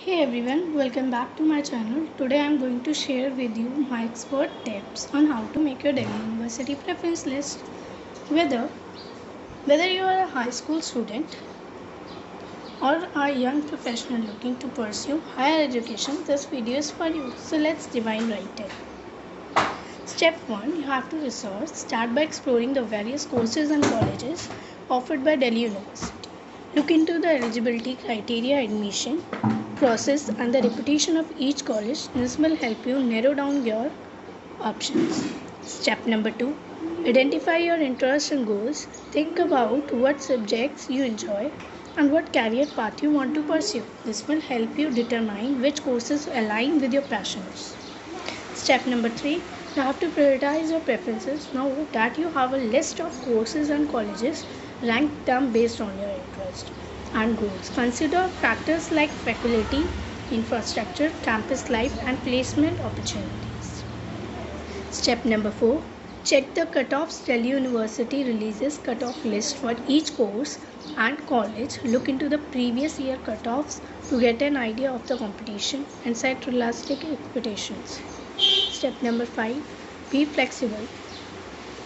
Hey everyone, welcome back to my channel. Today I am going to share with you my expert tips on how to make your Delhi University preference list. Whether you are a high school student or a young professional looking to pursue higher education, this video is for you. So let's dive right in. Step 1, you have to research. Start by exploring the various courses and colleges offered by Delhi University. Look into the eligibility criteria, admission process, and the reputation of each college. This will help you narrow down your options. Step number 2, identify your interests and goals. Think about what subjects you enjoy and what career path you want to pursue. This will help you determine which courses align with your passions. Step number 3, you have to prioritize your preferences. Now that you have a list of courses and colleges, rank them based on your interest and goals. Consider factors like faculty, infrastructure, campus life, and placement opportunities. Step number 4, check the cutoffs. Delhi University releases cutoff list for each course and college. Look into the previous year cutoffs to get an idea of the competition and set realistic expectations. Step number 5, be flexible.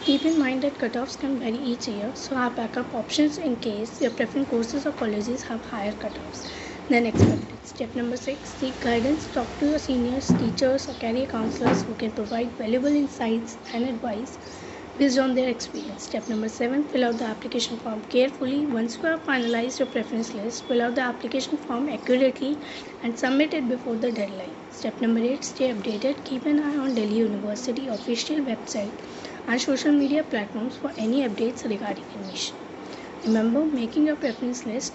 Keep in mind that cutoffs can vary each year, so have backup options in case your preferred courses or colleges have higher cutoffs than expected. Step number 6, seek guidance. Talk to your seniors, teachers, or career counselors who can provide valuable insights and advice based on their experience. Step number 7, fill out the application form carefully. Once you have finalized your preference list, fill out the application form accurately and submit it before the deadline. Step number 8, stay updated. Keep an eye on Delhi University official website and social media platforms for any updates regarding admission. Remember, making your preference list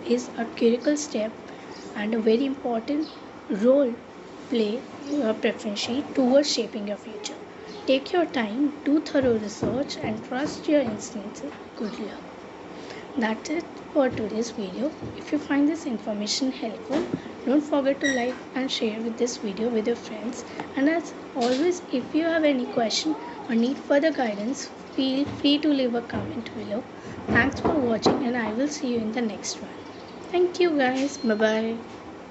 is a critical step and a very important role play your preference sheet towards shaping your future. Take your time, do thorough research, and trust your instincts. Good luck. That's it for today's video. If you find this information helpful, don't forget to like and share with this video with your friends. And as always, if you have any question or need further guidance, feel free to leave a comment below. Thanks for watching, and I will see you in the next one. Thank you guys. Bye bye.